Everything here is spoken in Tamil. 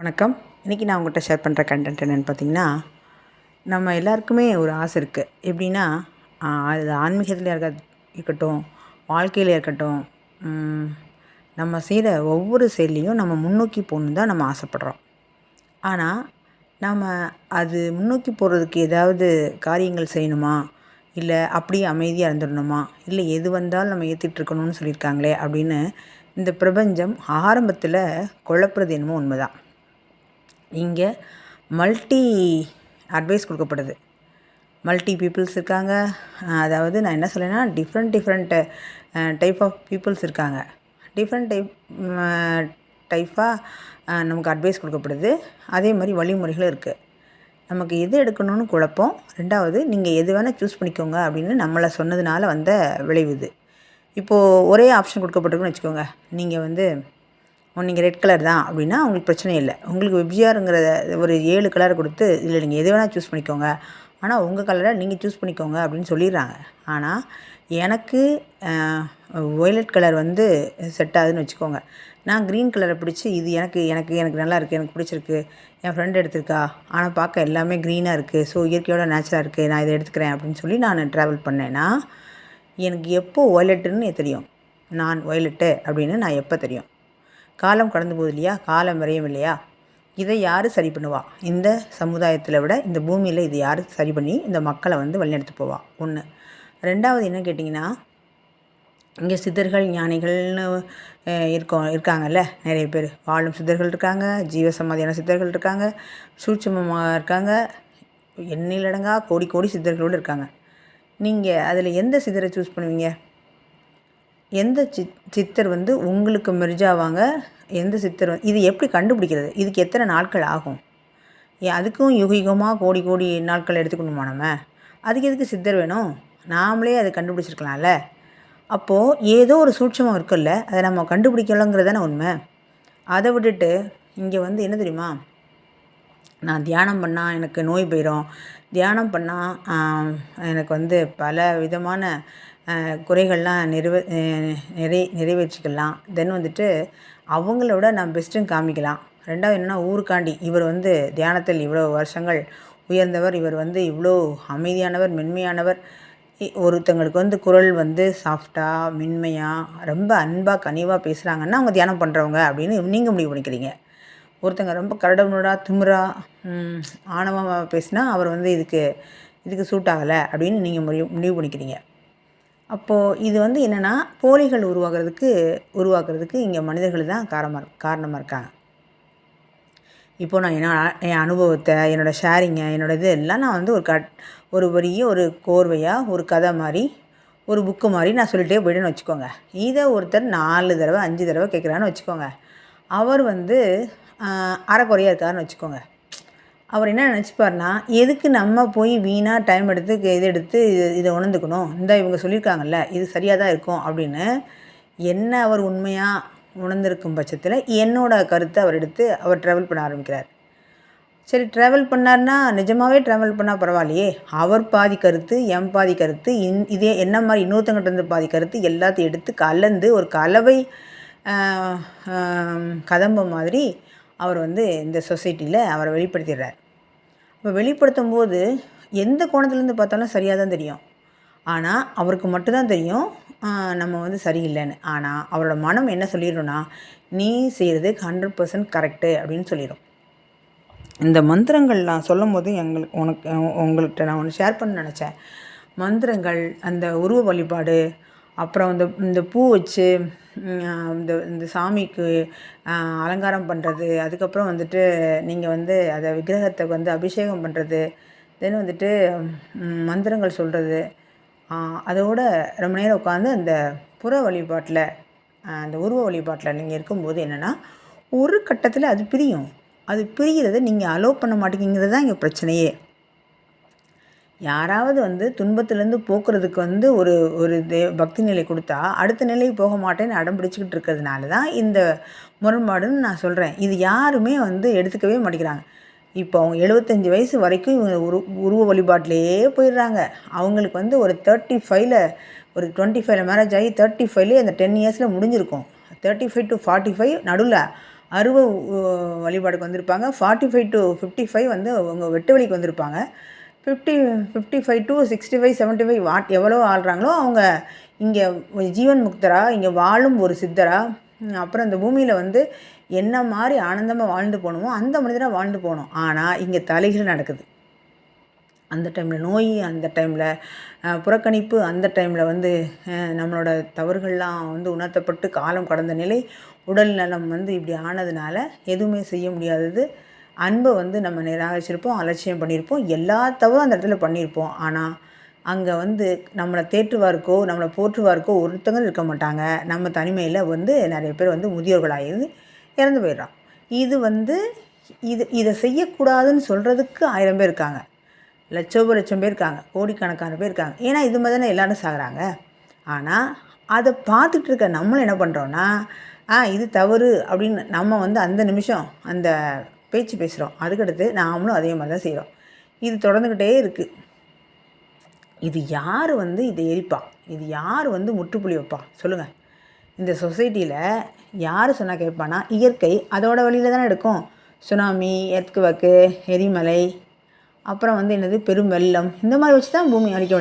வணக்கம். இன்றைக்கி நான் உங்கள்கிட்ட ஷேர் பண்ணுற கண்டென்ட் என்னென்னு பார்த்தீங்கன்னா, நம்ம எல்லாருக்குமே ஒரு ஆசை இருக்குது. எப்படின்னா, அது ஆன்மீகத்தில் இருக்கட்டும், வாழ்க்கையில் இருக்கட்டும், நம்ம செய்கிற ஒவ்வொரு செயல்லையும் நம்ம முன்னோக்கி போகணுன்னு தான் நம்ம ஆசைப்படுறோம். ஆனால் நம்ம அது முன்னோக்கி போகிறதுக்கு ஏதாவது காரியங்கள் செய்யணுமா, இல்லை அப்படியே அமைதியாக இருந்துடணுமா, இல்லை எது வந்தாலும் நம்ம ஏற்றுட்ருக்கணும்னு சொல்லியிருக்காங்களே அப்படின்னு இந்த பிரபஞ்சம் ஆரம்பத்தில் குழப்புறது என்னமோ உண்மைதான். இங்கே மல்டி அட்வைஸ் கொடுக்கப்படுது. மல்டி பீப்புள்ஸ் இருக்காங்க. அதாவது நான் என்ன சொல்லேன்னா, டிஃப்ரெண்ட் டைப் ஆஃப் பீப்புள்ஸ் இருக்காங்க. டிஃப்ரெண்ட் டைப்பாக நமக்கு அட்வைஸ் கொடுக்கப்படுது. அதே மாதிரி வழிமுறைகளும் இருக்குது. நமக்கு எது எடுக்கணும்னு குழப்பம். ரெண்டாவது, நீங்கள் எது வேணால் சூஸ் பண்ணிக்கோங்க அப்படின்னு நம்மளை சொன்னதுனால வந்த விளைவு இது. இப்போது ஒரே ஆப்ஷன் கொடுக்கப்பட்டிருக்குன்னு வச்சுக்கோங்க. நீங்கள் ரெட் கலர் தான் அப்படின்னா உங்களுக்கு பிரச்சனை இல்லை. உங்களுக்கு வெப்ஜிஆருங்கிற ஒரு 7 கலரை கொடுத்து, இதில் நீங்கள் எது வேணால் சூஸ் பண்ணிக்கோங்க, ஆனால் உங்கள் கலரை நீங்கள் சூஸ் பண்ணிக்கோங்க அப்படின்னு சொல்லிடுறாங்க. ஆனால் எனக்கு வொய்லட் கலர் செட் ஆகுதுன்னு வச்சுக்கோங்க. நான் க்ரீன் கலரை பிடிச்சி இது எனக்கு எனக்கு எனக்கு நல்லா இருக்குது, எனக்கு பிடிச்சிருக்கு, என் ஃப்ரெண்டு எடுத்திருக்கா, ஆனால் பார்க்க எல்லாமே க்ரீனாக இருக்குது, ஸோ இயற்கையோட நேச்சுரலாக இருக்குது, நான் இதை எடுத்துக்கிறேன் அப்படின்னு சொல்லி நான் ட்ராவல் பண்ணேன்னா, எனக்கு எப்போ வொய்லட்டுன்னு தெரியும், நான் வொய்லட்டு அப்படின்னு நான் எப்போ தெரியும்? காலம் கடந்து போகுது இல்லையா, காலம் விரையும் இல்லையா, இதை யார் சரி பண்ணுவா? இந்த சமுதாயத்தில் விட இந்த பூமியில் இது யார் சரி பண்ணி இந்த மக்களை வழிநடத்து போவா? ஒன்று. ரெண்டாவது என்ன கேட்டிங்கன்னா, இங்கே சித்தர்கள் ஞானிகள்னு இருக்காங்கல்ல, நிறைய பேர் வாழும் சித்தர்கள் இருக்காங்க, ஜீவசமாதியான சித்தர்கள் இருக்காங்க, சூட்சமமாக இருக்காங்க, எண்ணிலடங்கா கோடி கோடி சித்தர்களோடு இருக்காங்க. நீங்கள் அதில் எந்த சித்தரை சூஸ் பண்ணுவீங்க? எந்த சித்தர் உங்களுக்கு மெர்ஜ் ஆவாங்க? எந்த சித்தர் இது எப்படி கண்டுபிடிக்கிறது? இதுக்கு எத்தனை நாட்கள் ஆகும்? அதுக்கும் யுகமாக கோடி கோடி நாட்கள் எடுத்துக்கணுமா நம்ம? அதுக்கு எதுக்கு சித்தர் வேணும்? நாமளே அதை கண்டுபிடிச்சிருக்கலாம்ல. அப்போது ஏதோ ஒரு சூட்சமம் இருக்குல்ல, அதை நம்ம கண்டுபிடிக்கலங்கிறது தானே உண்மை. அதை விட்டுட்டு இங்கே என்ன தெரியுமா, நான் தியானம் பண்ணால் எனக்கு நோய் போயிடும், தியானம் பண்ணால் எனக்கு பல விதமான குறைகள்லாம் நிறைவேற்றிக்கலாம், தென் அவங்களோட நான் பெஸ்ட்டுன்னு காமிக்கலாம். ரெண்டாவது என்னென்னா, ஊருக்காண்டி இவர் தியானத்தில் இவ்வளோ வருஷங்கள் உயர்ந்தவர், இவர் இவ்வளோ அமைதியானவர், மென்மையானவர், ஒருத்தங்களுக்கு குரல் சாஃப்டாக மென்மையாக ரொம்ப அன்பாக கனிவாக பேசுகிறாங்கன்னா அவங்க தியானம் பண்ணுறவங்க அப்படின்னு நீங்கள் முடிவு பண்ணிக்கிறீங்க. ஒருத்தங்க ரொம்ப கரடுமுரடா திமிரா ஆணவமாக பேசினா அவர் இதுக்கு சூட் ஆகலை அப்படின்னு நீங்கள் முடிவு பண்ணிக்கிறீங்க. அப்போது இது என்னென்னா, போலிகள் உருவாக்குறதுக்கு இங்கே மனிதர்கள் தான் காரணமாக இருக்காங்க. இப்போது நான் என் அனுபவத்தை, என்னோடய ஷேரிங்கை, இது எல்லாம் நான் ஒரு பெரிய ஒரு கோர்வையாக ஒரு கதை மாதிரி, ஒரு புக்கு மாதிரி நான் சொல்லிகிட்டே போய்ட்டுன்னு வச்சுக்கோங்க. இதை ஒருத்தர் 4 தடவை 5 தடவை கேட்குறான்னு வச்சுக்கோங்க. அவர் அரைக்குறையாக இருக்காருன்னு வச்சுக்கோங்க. அவர் என்ன நினச்சிப்பார்னா, எதுக்கு நம்ம போய் வீணாக டைம் எடுத்து இதை உணர்ந்துக்கணும், இவங்க சொல்லியிருக்காங்கல்ல இது சரியாக தான் இருக்கும் அப்படின்னு என்ன அவர் உண்மையாக உணர்ந்திருக்கும் பட்சத்தில் என்னோடய கருத்தை அவர் ட்ராவல் பண்ண ஆரம்பிக்கிறார். சரி, ட்ராவல் பண்ணார்னா நிஜமாகவே ட்ராவல் பண்ணால் பரவாயில்லையே, அவர் பாதி கருத்து, என் பாதி கருத்து, இதே என்ன மாதிரி இன்னொருத்தங்கிட்ட பாதி கருத்து எல்லாத்தையும் எடுத்து கலந்து ஒரு கலவை கதம்பம் மாதிரி அவர் இந்த சொசைட்டியில் அவரை வெளிப்படுத்திடுறார். இப்போ வெளிப்படுத்தும் போது எந்த கோணத்துலேருந்து பார்த்தாலும் சரியாக தான் தெரியும். ஆனால் அவருக்கு மட்டும்தான் தெரியும் நம்ம சரியில்லைன்னு. ஆனால் அவரோட மனம் என்ன சொல்லிடும்னா, நீ செய்கிறது 100% கரெக்டு அப்படின்னு சொல்லிடும். இந்த மந்திரங்கள் நான் சொல்லும் போது உங்கள்கிட்ட நான் ஒன்று ஷேர் பண்ண நினச்சேன். மந்திரங்கள், அந்த உருவ வழிபாடு, அப்புறம் இந்த பூ வச்சு இந்த சாமிக்கு அலங்காரம் பண்ணுறது, அதுக்கப்புறம் நீங்கள் அதை விக்கிரகத்தை அபிஷேகம் பண்ணுறது, தென் மந்திரங்கள் சொல்கிறது, அதோட ரொம்ப நேரம் உட்காந்து அந்த புற வழிபாட்டில், அந்த உருவ வழிபாட்டில் நீங்கள் இருக்கும்போது என்னென்னா, ஒரு கட்டத்தில் அது பிரியும். அது பிரிகிறத நீங்கள் அலோவ் பண்ண மாட்டேங்கிறது தான் இங்கே பிரச்சனையே. யாராவது துன்பத்திலேருந்து போக்குறதுக்கு ஒரு ஒரு பக்தி நிலை கொடுத்தா அடுத்த நிலைக்கு போக மாட்டேன்னு அடம் பிடிச்சிக்கிட்டு இருக்கிறதுனால தான் இந்த முரண்பாடுன்னு நான் சொல்கிறேன். இது யாருமே எடுத்துக்கவே மாட்டேங்கிறாங்க. இப்போ அவங்க 75 வயசு வரைக்கும் இவங்க உருவ வழிபாட்டிலேயே போயிடுறாங்க. அவங்களுக்கு ஒரு 35ல் ஒரு 25ல் மேரேஜ் ஆகி 35லே அந்த 10 இயர்ஸில் முடிஞ்சிருக்கும். 35 to 45 நடுவில் அருவ வழிபாடுக்கு வந்திருப்பாங்க. 45 to 55 வந்து அவங்க வெட்டு வழிக்கு வந்திருப்பாங்க. 55 to 65, 75 எவ்வளோ ஆள்றாங்களோ அவங்க இங்கே ஜீவன் முக்தரா, இங்கே வாழும் ஒரு சித்தரா, அப்புறம் இந்த பூமியில் வந்து என்ன மாதிரி ஆனந்தமாக வாழ்ந்து போகணுமோ அந்த மனிதராக வாழ்ந்து போகணும். ஆனால் இங்கே தலைகீழ் நடக்குது. அந்த டைமில் நோய், அந்த டைமில் புறக்கணிப்பு, அந்த டைமில் வந்து நம்மளோட தவறுகள்லாம் வந்து உணர்த்தப்பட்டு காலம் கடந்த நிலை, உடல் நலம் வந்து இப்படி ஆனதுனால எதுவுமே செய்ய முடியாதது. அன்பை வந்து நம்ம நிராகரிச்சிருப்போம், அலட்சியம் பண்ணியிருப்போம், எல்லா தவறும் அந்த இடத்துல பண்ணியிருப்போம். ஆனால் அங்கே வந்து நம்மளை தேற்றுவாருக்கோ நம்மளை போற்றுவாருக்கோ ஒருத்தங்களும் இருக்க மாட்டாங்க. நம்ம தனிமையில் வந்து நிறைய பேர் வந்து முதியோர்களாகி இறந்து போயிடுறான். இது வந்து இதை செய்யக்கூடாதுன்னு சொல்கிறதுக்கு 1000 பேர் இருக்காங்க, லட்சம் பேர் இருக்காங்க, கோடிக்கணக்கான பேர் இருக்காங்க. ஏன்னா இது மாதிரி தானே எல்லோரும் சாகுறாங்க. ஆனால் அதை பார்த்துட்டு இருக்க நம்மளும் என்ன பண்ணுறோன்னா, இது தவறு அப்படின்னு நம்ம வந்து அந்த நிமிஷம் அந்த பேச்சு பேசுகிறோம். அதுக்கடுத்து நாமளும் அதே மாதிரி தான் செய்கிறோம். இது தொடர்ந்துக்கிட்டே இருக்குது. இது யார் வந்து இதை எரிப்பா? இது யார் வந்து முற்றுப்புள்ளி வைப்பா சொல்லுங்கள்? இந்த சொசைட்டியில் யார் சொன்னால் கேட்பானா? இயற்கை அதோட வழியில் தானே எடுக்கும். சுனாமி, எர்த்குவேக்கு, எரிமலை, அப்புறம் வந்து என்னது பெரும் வெள்ளம், இந்த மாதிரி வச்சு தான் பூமி அழிக்க